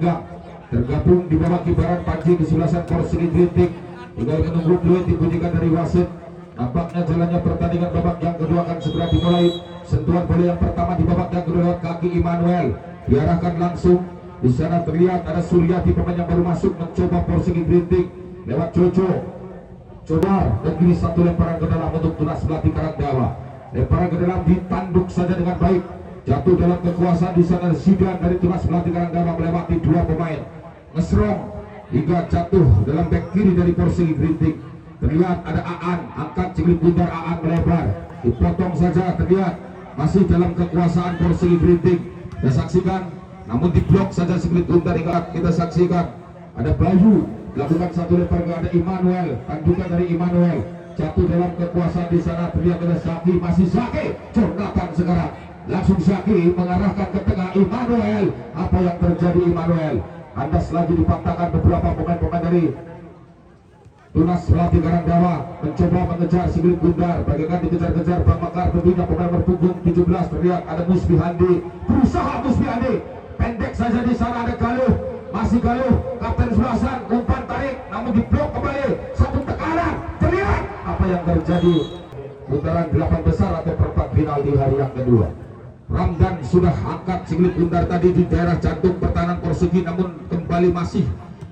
Panggang tergabung di bawah kibaran Panji kesebelasan Porsigi Grinting. Tinggal menunggu fluid dibunyikan dari wasit. Nampaknya jalannya pertandingan babak yang kedua akan segera dimulai. Sentuhan bola yang pertama di babak yang kedua lewat kaki Immanuel diarahkan langsung. Di sana terlihat ada Suryati, pemain yang baru masuk, mencoba Porsigi Grinting lewat Jojo. Coba dan kini satu lemparan ke dalam untuk Tunas Melati Karangdawa. Lemparan ke dalam ditanduk saja dengan baik. Jatuh dalam kekuasaan di sana Zidan dari Tunas Melati Karangdawa melewati dua pemain. Ngesrong hingga jatuh dalam back kiri dari Porsigi Grinting. Terlihat ada Aan, angkat cilik bundar Aan melebar. Dipotong saja, terlihat masih dalam kekuasaan Porsigi Grinting. Kita saksikan, namun diblok saja cilik bundar. Hingga kita saksikan ada Bayu lakukan satu lempar, ada Immanuel, tandukan dari Immanuel jatuh dalam kekuasaan di sana. Terlihat ada Zaki, masih Zaki, Jonathan sekarang langsung Zaki mengarahkan ke tengah Immanuel. Apa yang terjadi Immanuel? Andas lagi dipatahkan beberapa pemain-pemain dari Tunas Melati Karangdawa mencoba mengejar Sigit Bundar, bagaikan dikejar-kejar Bang Makar tentunya pemain berpunggung 17. Terlihat ada Musbi Handi, berusaha Musbi Handi, pendek saja di sana ada Galuh, masih Galuh, kapten sebelasan, umpan tarik namun diblok kembali, satu tekanan. Terlihat apa yang terjadi, putaran 8 besar atau perempat final di hari yang kedua. Ramdan sudah angkat Sigit Bundar tadi di daerah jantung pertahanan Porsigi, namun kembali masih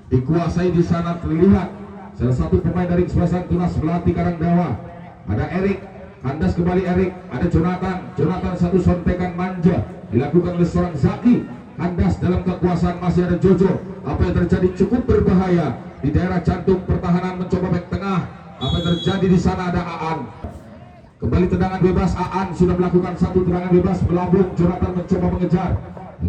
dikuasai di sana. Terlihat salah satu pemain dari kesebelasan Tunas Melati Karangdawa, ada Erik, kandas kembali Erik, ada Jonathan satu sontekan manja dilakukan oleh seorang Zaki, kandas dalam kekuasaan masih ada Jojo. Apa yang terjadi cukup berbahaya di daerah jantung pertahanan, mencoba back tengah. Apa yang terjadi di sana, ada Aan, kembali tendangan bebas. Aan sudah melakukan satu tendangan bebas melambung. Jonathan mencoba mengejar,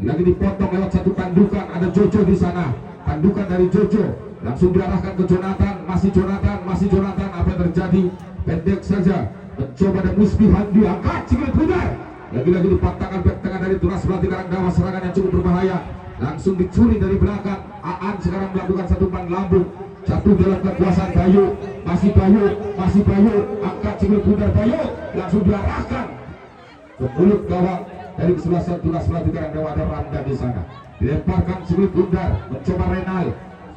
lagi dipotong lewat satu tandukan. Ada Jojo di sana, tandukan dari Jojo langsung diarahkan ke Jonathan, masih Jonathan. Apa yang terjadi? Pendek saja mencoba, ada Musbi Handi, angkat Sigit Bundar, lagi-lagi dipatahkan back tengah dari Tunas Melati Karangdawa. Serangan yang cukup berbahaya langsung dicuri dari belakang. Aan sekarang melakukan satu umpan lambung, jatuh dalam kekuasaan Bayu, masih Bayu, angkat Sigit Bundar, Bayu langsung diarahkan ke mulut gawang dari kesebelasan Tunas Melati Karangdawa. Ada Randa di sana, dilemparkan Sigit Bundar, mencoba Renal,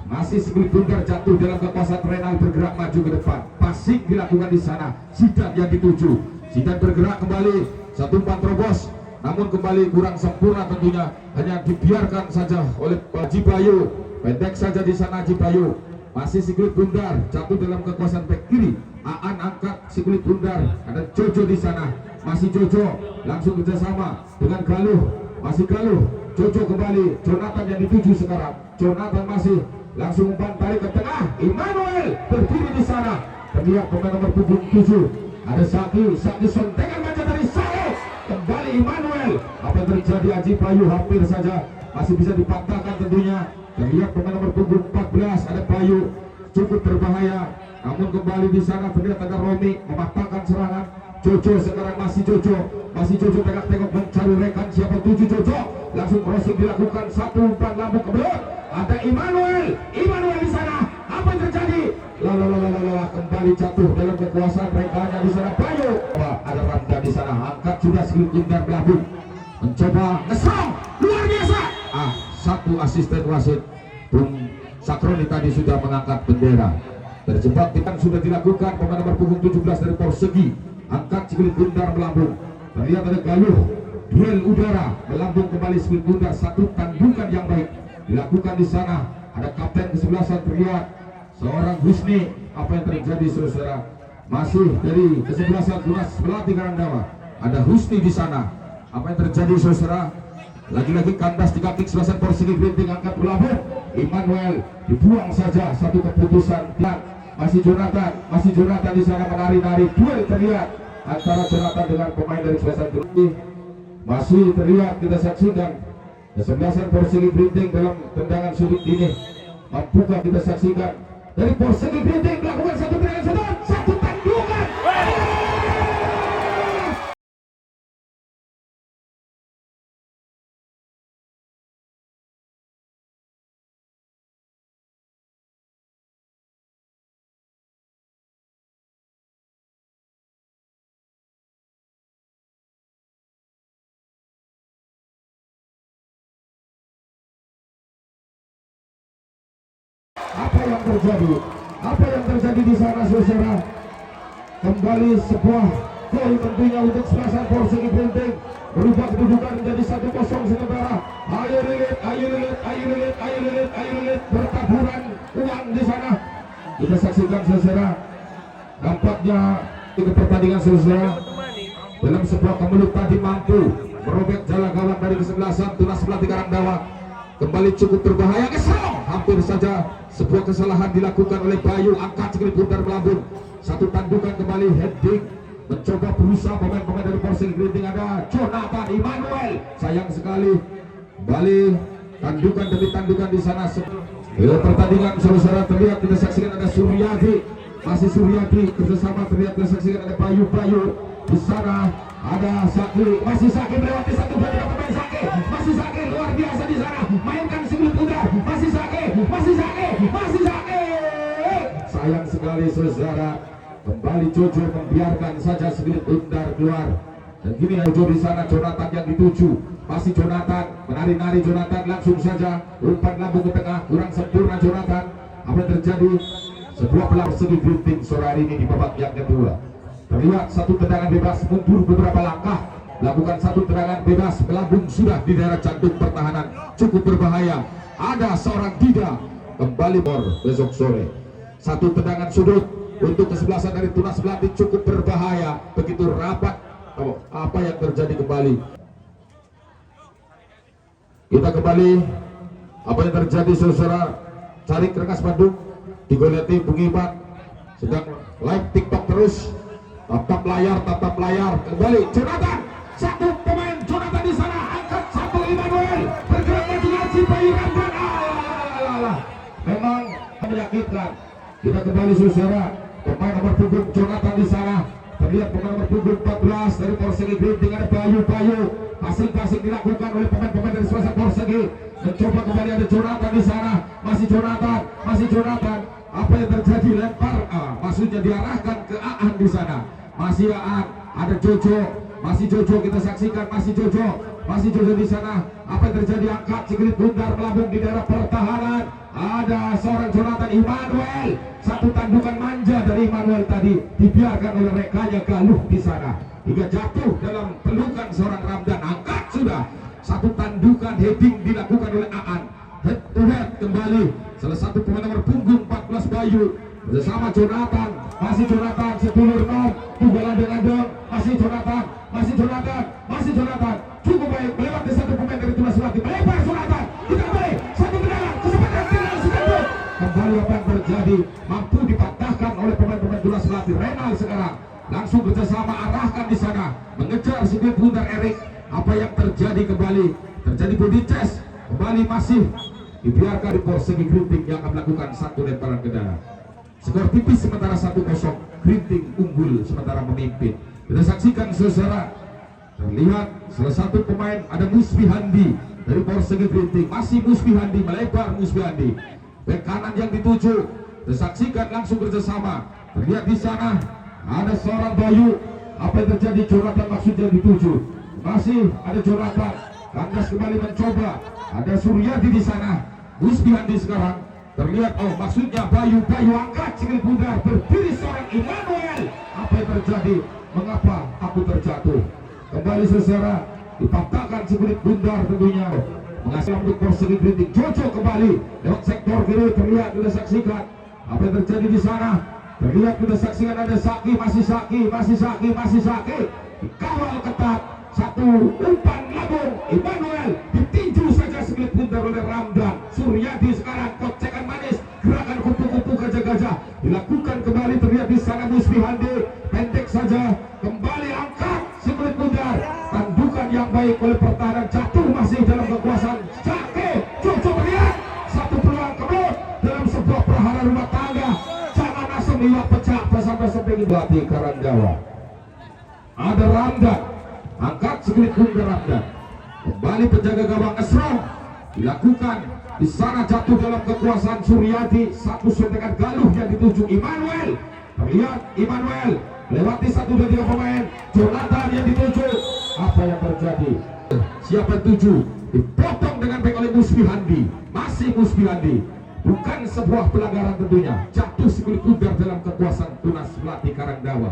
masih Sigit Bundar jatuh dalam kekuasaan Renal, bergerak maju ke depan, passing dilakukan di sana. Zidan yang dituju, Zidan bergerak kembali, satu umpan terobos namun kembali kurang sempurna tentunya, hanya dibiarkan saja oleh Haji Bayu. Pendek saja di sana Haji Bayu, masih Sigit Bundar jatuh dalam kekuasaan back kiri. Aan angkat Sigit Bundar, ada Jojo di sana, masih Jojo langsung kerjasama dengan Galuh, masih Galuh, Jojo kembali, Jonathan yang dituju sekarang. Jonathan masih langsung umpan tarik ke tengah. Immanuel berdiri di sana, terlihat pemain nomor punggung 7, ada Zaki sontekan manja dari Sale, kembali Immanuel. Apa yang terjadi? Haji Bayu hampir saja masih bisa dipatahkan tentunya. Terlihat pemain nomor punggung 14, ada Bayu, cukup berbahaya namun kembali di sana. Terlihat ada Romi mematahkan serangan. Jojo sekarang, masih Jojo tengok mencari rekan, siapa tuju Jojo, langsung crossing dilakukan, satu umpan lambung ke belakang. Ada Immanuel di sana. Apa yang terjadi? Kembali jatuh dalam kekuasaan rekannya di sana Bayu. Ada Ramda di sana, angkat sudah Sigit Bundar melambung, mencoba ngesong luar biasa. Satu asisten wasit Bung Sakroni tadi sudah mengangkat bendera. Terjebak kita sudah dilakukan, pemain nomor punggung 17 dari Porsigi angkat Sigit Bundar melambung. Terlihat ada Galuh, duel udara, melambung kembali Sigit Bundar, satu tandukan yang baik dilakukan di sana. Ada kapten kesebelasan, terlihat seorang Husni. Apa yang terjadi saudara? Masih dari kesebelasan Tunas Melati Karangdawa, ada Husni di sana. Apa yang terjadi saudara? Lagi-lagi kandas di kaki kesebelasan Porsigi Grinting, angkat melambung. Immanuel dibuang saja, satu keputusan. Masih Jonathan di sana menari-nari. Duel terlihat antara Jonathan dengan pemain dari kesebelasan Grinting. Masih terlihat, kita saksikan kesebelasan Porsigi Grinting dalam tendangan sudut ini. Mampukah kita saksikan dari Porsigi Grinting melakukan satu tendangan sudut, satu tandukan. Apa yang terjadi? Apa yang terjadi di sana, saudara? Kembali sebuah gol tentunya untuk Selatan Porsegi Brinting, berubah kedudukan menjadi 1-0 sementara. Ayo lilit, bertaburan uang di sana. Kita saksikan, saudara, nampaknya di pertandingan, saudara, dalam sebuah kemelut tadi mampu merobek jala gawang dari kesebelasan Tunas Melati Karangdawa. Kembali cukup berbahaya, keserong, hampir saja sebuah kesalahan dilakukan oleh Bayu, angkat sedikit pudar melambung. Satu tandukan kembali, heading, mencoba berusaha pemain-pemain dari Porsegi Brinting. Ada Jonathan Immanuel, sayang sekali kembali tandukan demi tandukan di sana. Pertandingan, saudara, terlihat kita saksikan ada Suryadi, masih Suryadi kerjasama, terlihat kita saksikan ada Bayu di sana. Ada Saki, masih Saki melewati satu dari pemain Saki, masih Saki luar biasa di sana, mainkan sebelum udar, masih Saki. Sayang sekali, saudara, kembali Jojo membiarkan saja segelit udar keluar. Dan gini Jojo di sana, Jonathan yang dituju, masih Jonathan menari-nari, Jonathan langsung saja umpan lambung ke tengah, kurang sempurna Jonathan. Apa yang terjadi? Sebuah Porsegi Brinting sore hari ini di babak yang kedua. Terlihat satu tendangan bebas, mundur beberapa langkah, lakukan satu tendangan bebas, melambung sudah di daerah jantung pertahanan, cukup berbahaya. Ada seorang Dida kembali besok sore. Satu tendangan sudut untuk kesebelasan dari Tunas Melati, cukup berbahaya, begitu rapat. Apa yang terjadi kembali? Kita kembali, apa yang terjadi, saudara? Cari Rengas Bandung, digoleti Bung Iman, sedang live TikTok terus. Tatap layar, kembali Jonathan, satu pemain Jonathan di sana, angkat satu Immanuel, bergerak maju lagi Bayu Ramdan. Memang menyakitkan. Kita kembali, saudara, pemain nomor punggung Jonathan di sana, terlihat pemain nomor punggung 14 dari Porsegi Brinting ada Bayu, passing dilakukan oleh pemain-pemain dari Selatan Porsegi, mencoba kembali ada Jonathan di sana, masih Jonathan. Apa yang terjadi? Lempar, maksudnya diarahkan ke Aan di sana. Masih Aan, ada Jojo, masih Jojo, kita saksikan, masih Jojo di sana. Apa yang terjadi? Angkat segelit bundar melambung di daerah pertahanan. Ada seorang Jonathan Immanuel, satu tandukan manja dari Immanuel tadi dibiarkan oleh rekannya Galuh di sana hingga jatuh dalam pelukan seorang Ramdan. Angkat sudah, satu tandukan heading dilakukan oleh Aan. Head to head kembali salah satu pemain nomor punggung 14 Bayu bersama Jonathan, masih Jonathan, sedulur nom, tunggal-adeng, masih Jonathan, cukup baik, melewati satu pemain dari Tunas Melati, melebar Jonathan, kita kembali, satu tendangan, kesempatan final sekali. Kembali apa yang terjadi, mampu dipatahkan oleh pemain-pemain Tunas Melati. Renal sekarang, langsung kerjasama arahkan di sana, mengejar segelit bundar Erik. Apa yang terjadi kembali, terjadi body chest, kembali masih dibiarkan di Porsegi Brinting yang akan melakukan satu lemparan ke dalam. Skor tipis sementara 1-0, Brinting unggul sementara memimpin. Kita saksikan, saudara, terlihat salah satu pemain ada Musbihandi dari Porsegi Brinting, masih Musbihandi, melebar Musbihandi, bek kanan yang dituju. Kita saksikan langsung kerjasama, terlihat di sana ada seorang Bayu. Apa yang terjadi? Jonathan maksudnya dituju, masih ada Jonathan, kandas kembali mencoba. Ada Suryadi di sana, Musbihandi sekarang terlihat, maksudnya Bayu angkat segelit bundar, berdiri seorang Immanuel. Apa yang terjadi? Mengapa aku terjatuh? Kembali, saudara, dipatahkan segelit bundar tentunya, menghasilkan untuk Porsegi Brinting. Jojo kembali lewat sektor kiri, terlihat kita saksikan apa yang terjadi di sana. Terlihat kita saksikan ada Saki, masih Saki, dikawal ketat. Satu umpan lambung Immanuel, ditinju saja segelit bundar oleh Ramdan. Suryadi sekarang kocekan manis, gerakan kupu-kupu gajah-gajah dilakukan kembali. Terlihat di sana Musbihandi, pendek saja, kembali angkat segelit bundar. Tandukan yang baik oleh pertahanan, jatuh masih dalam kekuasaan Saki. Jojo melihat satu peluang kebelut dalam sebuah prahara rumah tangga. Jangan asem lihat pecah sampai sepingin Melati Karangdawa. Ada Ramdan, angkat segelit bundar Ramdan. Kembali penjaga gawang Esrom dilakukan di sana, jatuh dalam kekuasaan Suryadi. Satu sentekan Galuh yang dituju Immanuel. Terlihat Immanuel lewati satu dari tiga pemain. Jonathan yang dituju. Apa yang terjadi? Siapa yang tuju? Dipotong dengan baik oleh Musbihandi. Masih Musbihandi bukan sebuah pelanggaran tentunya. Jatuh sekulit pudar dalam kekuasaan tunas pelatih Karangdawa.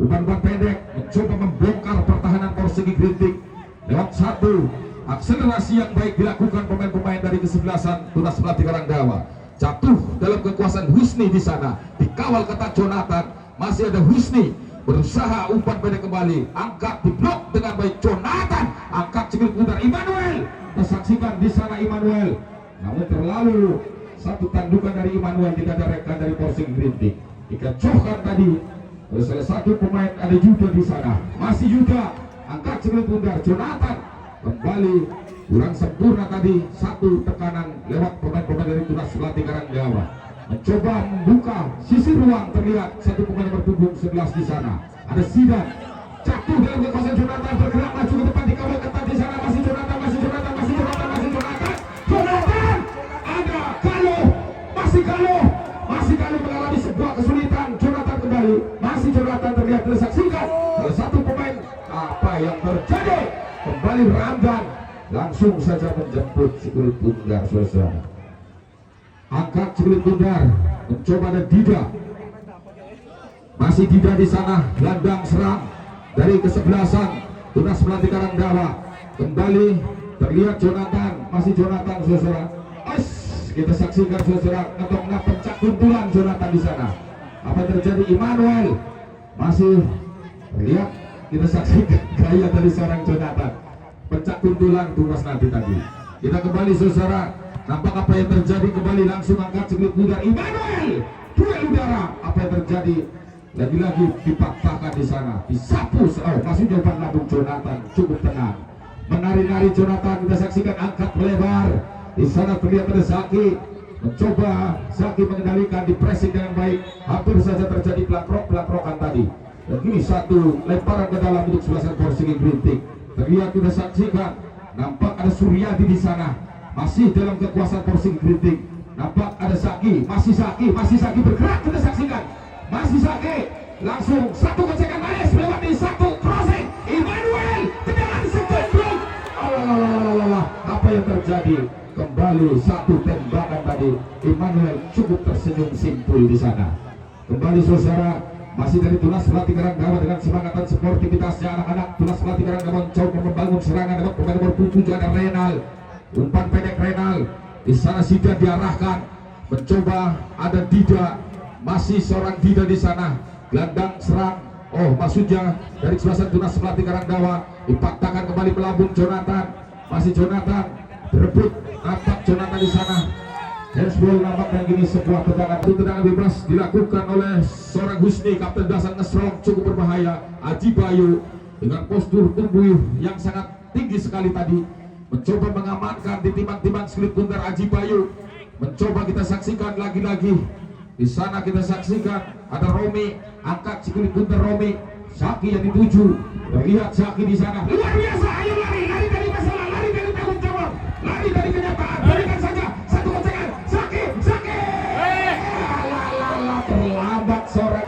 Umpan-umpan pendek mencoba membongkar pertahanan Persegi Grintik lewat satu akselerasi yang baik dilakukan pemain-pemain dari kesebelasan tunas pelatih Karangdawa. Jatuh dalam kekuasaan Husni di sana, dikawal ketat Jonathan. Masih ada Husni, berusaha umpan pendek kembali, angkat diblok dengan baik Jonathan, angkat sekulit pudar Immanuel. Kita saksikan di sana Immanuel, namun terlalu satu tandukan dari Immanuel tidak ada rekan dari Persegi Grintik. Dikecohkan tadi oleh salah satu pemain, ada juga di sana. Masih juga angkat sekulit pudar Jonathan, kembali kurang sempurna tadi, satu tekanan lewat pemain-pemain dari tunas pelatih Karangdawa. Mencoba membuka sisi ruang, terlihat satu pemain nomor punggung 11 di sana. Ada Sidan, jatuh dalam kekuasaan Jonathan, bergerak maju ke depan, dikawal ketat di sana. Masih Jonathan, masih Jonathan, masih Jonathan, masih Jonathan. Jonathan, ada Kalo, masih Kalo mengalami sebuah kesulitan. Jonathan kembali, masih Jonathan terlihat tersaksikan. Salah satu pemain, apa yang terjadi? Kembali Ramdan, langsung saja menjemput sekulit pudar, saudara. Angkat sekulit pudar, mencoba ada Dida. Masih Dida di sana, gelandang serang dari kesebelasan tunas pelatih Karangdawa. Kembali terlihat Jonathan, masih Jonathan, saudara. Kita saksikan, saudara, ngetoknya pencak kuntulan Jonathan di sana. Apa yang terjadi? Immanuel masih terlihat, kita saksikan gaya dari seorang Jonathan, pencak kuntulan tugas nanti tadi. Kita kembali, saudara, nampak apa yang terjadi, kembali langsung angkat sekulit pudar Immanuel, duel udara. Apa yang terjadi? Lagi-lagi dipatahkan di sana, disapu. Masih jawaban lambung Jonathan, cukup tenang, menari-nari Jonathan. Kita saksikan angkat melebar di sana, terlihat ada Zaki, mencoba Zaki mengendalikan, di pressing dengan baik. Hampir saja terjadi pelakrokan tadi. Dan ini satu lemparan ke dalam untuk sebelasan Persegi Grintik. Terlihat, kita saksikan, nampak ada Suryadi di sana, masih dalam kekuasaan Persegi Grintik. Nampak ada Zaki, masih Zaki bergerak. Kita saksikan, masih Zaki, langsung satu gocekan nice melewati satu crossing Immanuel, tendangan sekeblok. Apa yang terjadi? Kembali satu tembakan tadi, Immanuel cukup tersenyum simpul di sana. Kembali, saudara, masih dari tunas pelatih Karangdawa dengan semangat dan sportivitasnya. Anak-anak tunas pelatih Karangdawa mencoba membangun serangan dengan pemain nomor 7 ada Renal. Umpan pendek Renal di sana, Sidan diarahkan, mencoba ada Dida, masih seorang Dida di sana, gelandang serang. Maksudnya dari sebelasan tunas pelatih Karangdawa, dipatahkan kembali melambung Jonathan, masih Jonathan berebut, nampak Jonathan di sana. Handsball nampak, dan gini sebuah tendangan bebas dilakukan oleh seorang Husni, kapten dasar ngestrong, cukup berbahaya. Aji Bayu dengan postur tubuh yang sangat tinggi sekali tadi, mencoba mengamankan di timbang-timbang sekulit pudar Aji Bayu. Mencoba kita saksikan lagi-lagi di sana, kita saksikan ada Romi, angkat sekulit pudar Romi. Zaki yang dituju, terlihat Zaki di sana, luar biasa. Ayo lari dari masalah, lari dari tanggung jawab, lari dari kenyataan. Berikan saja satu gocekan, Zaki. Terlambat sore.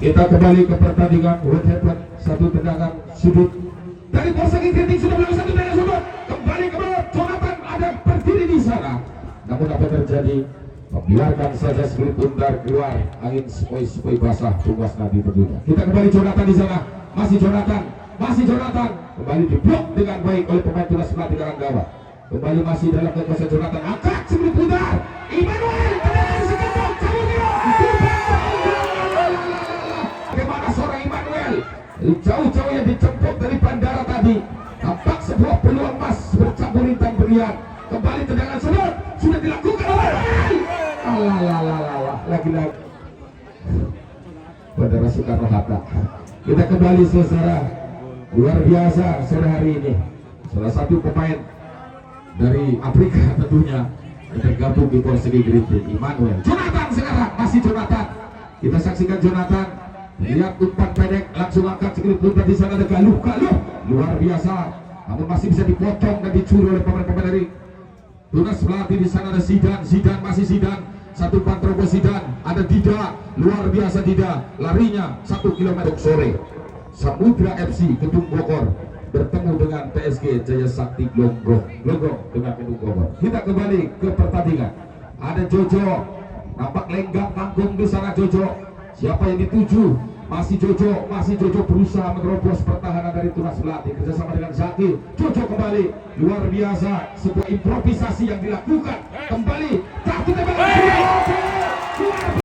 Kita kembali ke pertandingan. Satu tendangan sudut dari Persegi Grintik, sudah melakukan satu tendangan sudut. Kembali ke bawah, Jonathan ada berdiri di sana. Namun apa terjadi? Membiarkan saja sekulit pudar keluar, angin sepoi-sepoi basah, tugas nanti tentunya. Kita kembali Jonathan di sana, masih Jonathan kembali diblok dengan baik oleh pemain tunas pelatih Karangdawa. Kembali masih dalam kekuasaan Jonathan, angkat sekulit pudar Immanuel, tendangan sekeblok, cabut dia. Bagaimana seorang Immanuel jauh-jauh yang dijemput dari bandara tadi, nampak sebuah peluang emas bercampur hitam berlian. Kembali tendangan sudut sudah dilakukan oleh lagi-lagi Bandara Soekarno-Hatta. Kita kembali, saudara, luar biasa sore hari ini. Salah satu pemain dari Afrika tentunya yang tergabung di Persegi Grintik, Immanuel. Jonathan sekarang, masih Jonathan. Kita saksikan Jonathan, lihat umpan pendek, langsung angkat sekulit pudar. Di sana ada Galuh, luar biasa, namun masih bisa dipotong dan dicuri oleh pemain-pemain dari tunas pelatih. Di sana ada Zidan, masih Zidan, satu umpan terobos Zidan. Ada Dida, luar biasa Dida, larinya 1 km sore. Samudra FC Gedung Bogor bertemu dengan PSG Jaya Sakti Glonggong dengan Kedunggowo. Kita kembali ke pertandingan. Ada Jojo, nampak lenggang kangkung di sana Jojo. Siapa yang dituju? Masih Jojo berusaha menerobos pertahanan dari Tunas Melati kerjasama dengan Zaki. Jojo kembali, luar biasa, sebuah improvisasi yang dilakukan kembali. Satu tembakan luar.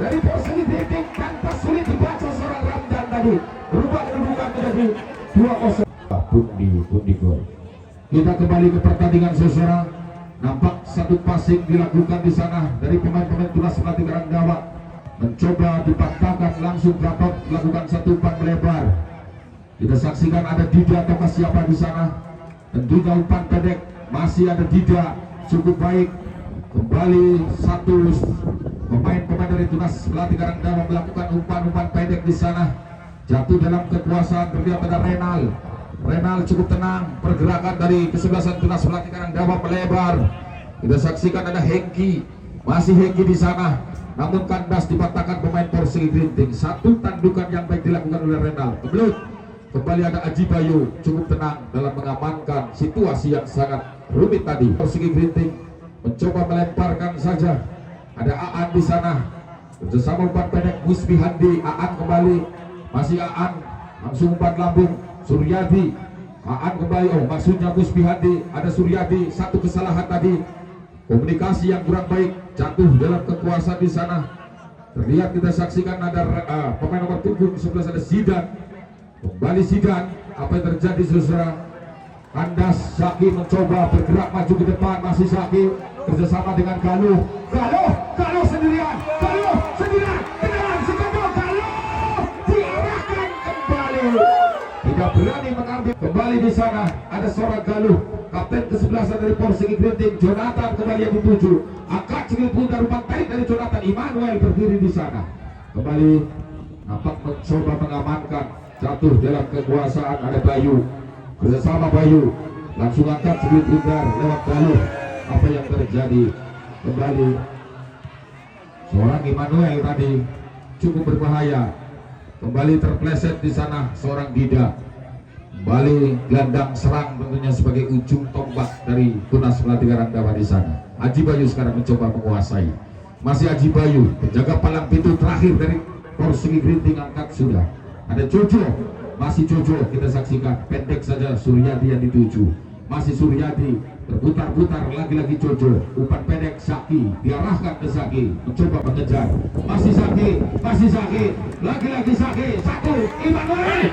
Dari posisi titik tanpa sulit dibaca seorang Ramdan tadi, berubah kedudukan menjadi 2-0. Pundi gol. Kita kembali ke pertandingan saudara. Nampak satu passing dilakukan di sana dari pemain-pemain Tunas Melati Karangdawa, mencoba dipatahkan langsung Gatot melakukan satu umpan melebar. Kita saksikan ada Dida atau siapa di sana. Tentunya umpan pendek masih ada Dida, cukup baik. Kembali satu pemain dari Tunas Melati Karangdawa melakukan umpan pendek di sana. Jatuh dalam kekuasaan, terlihat ada Renal cukup tenang. Pergerakan dari kesebelasan Tunas Melati Karangdawa melebar. Kita saksikan ada Hengki, masih Hengki di sana. Namun kandas dipatahkan pemain Porsche Grinting. Satu tandukan yang baik dilakukan oleh Renal. Kembali ada Aji Bayu, cukup tenang dalam mengamankan situasi yang sangat rumit tadi. Porsche Grinting mencoba melemparkan saja. Ada Aan di sana. Bersama umpan pendek Wisbi Handi. Aan kembali. Masih Aan. Langsung umpan lambung. Suryadi. Aan kembali. Oh, maksudnya Wisbi Handi. Ada Suryadi. Satu kesalahan tadi. Komunikasi yang kurang baik. Jatuh dalam kekuasaan di sana. Terlihat kita saksikan ada pemain nomor 7 di sebelah ada Zidan. Kembali Zidan. Apa yang terjadi saudara? Kandas, Zaki mencoba bergerak maju ke depan. Masih Zaki kerjasama dengan Galuh sendirian, tendangan sekedar Galuh diarahkan kembali, tidak berani mengambil. Kembali di sana ada seorang Galuh, kapten kesebelasan dari Porsche Grinting. Jonathan kembali yang dituju, angkat cekil pundak umpan tarik dari Jonathan. Immanuel berdiri di sana, kembali nampak mencoba mengamankan. Jatuh dalam kekuasaan ada Bayu, bersama Bayu langsung angkat cekil pundak lewat Galuh. Apa yang terjadi? Kembali seorang Immanuel tadi cukup berbahaya. Kembali terpleset di sana seorang Dida. Kembali gelandang serang tentunya sebagai ujung tombak dari Tunas Melati Karangdawa di sana. Aji Bayu sekarang mencoba menguasai. Masih Aji Bayu, penjaga palang pintu terakhir dari Porsche Grinting angkat sudah. Ada Jojo, masih Jojo kita saksikan. Pendek saja Suryadi yang dituju. Masih Suryadi berputar-putar, lagi-lagi Jojo. Umpan pendek Zaki diarahkan ke Zaki, mencoba mengejar. Masih Zaki, lagi-lagi Zaki. Satu Immanuel.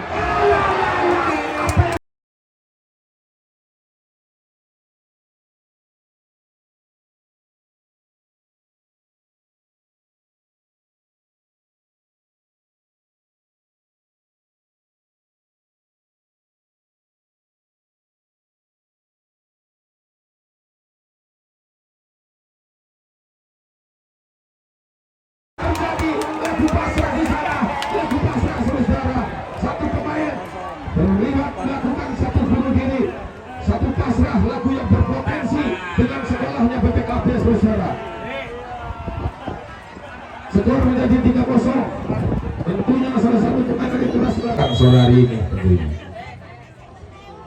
Lagu pasrah di sana, lagu pasrah saudara. Satu pemain terlihat melakukan satu bunuh diri, satu pasrah, lagu yang berpotensi dengan sekolahnya BPKB saudara. Skor menjadi 3-0. Tentunya salah satu pemain dari Tunas Melati sore hari ini tentunya.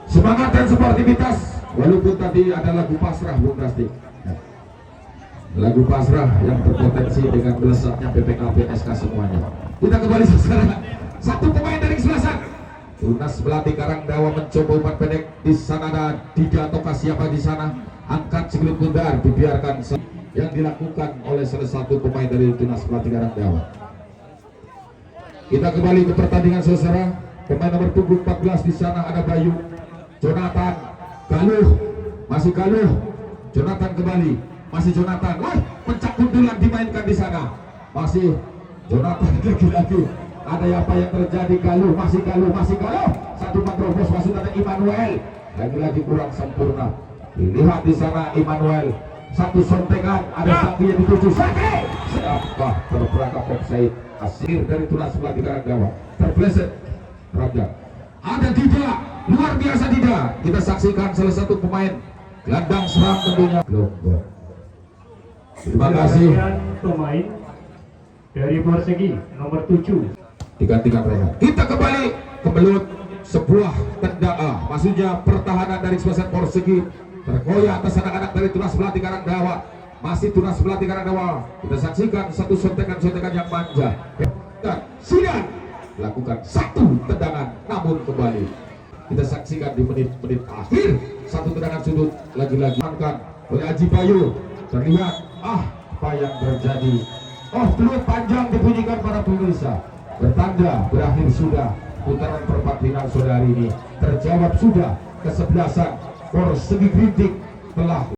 Semangat dan sportivitas, walaupun tadi ada lagu pasrah Bung Rasti. Lagu pasrah yang berpotensi dengan melesatnya BPKB SK semuanya. Kita kembali saudara. Satu pemain dari kesebelasan Tunas Melati Karangdawa mencoba umpan pendek. Di sana ada Dida atau siapa di sana. Angkat segelit bundar, dibiarkan yang dilakukan oleh salah satu pemain dari Tunas Melati Karangdawa. Kita kembali ke pertandingan saudara. Pemain nomor punggung 14 di sana ada Bayu, Jonathan, Galuh, masih Galuh, Jonathan kembali. Masih Jonathan, wah, pencak kundulan dimainkan di sana. Masih Jonathan lagi-lagi. Ada apa yang terjadi? Galuh, masih Galuh. Satu menerobos masuk ada Immanuel. Lagi-lagi kurang sempurna. Dilihat di sana Immanuel. Satu sontekan, ada Zaki yang dituju. Zaki! terperangkap offside. Asir dari tunas sebelah di kanan gawang terpleset Raja. Ada tidak luar biasa tidak. Kita saksikan salah satu pemain gelandang serang tentunya Lombok. Terima kasih. Pemain dari Persegi nomor 7 Digantikan Rehan. Kita kembali ke belut sebuah tendangan. Maksudnya pertahanan dari Spesial Persegi tergoyah atas anak-anak dari tunas sebelah di kanan gawang. Masih tunas sebelah di kanan gawang. Kita saksikan satu sontekan-sontekan yang manja. Dan Sidan lakukan satu tendangan, namun kembali kita saksikan di menit-menit akhir satu tendangan sudut lagi-lagi oleh Haji Bayu. Terlihat apa yang terjadi. Peluit panjang dibunyikan para pemirsa. Bertanda berakhir sudah putaran perempat final sore hari ini. Terjawab sudah kesebelasan Persegi Grintik telah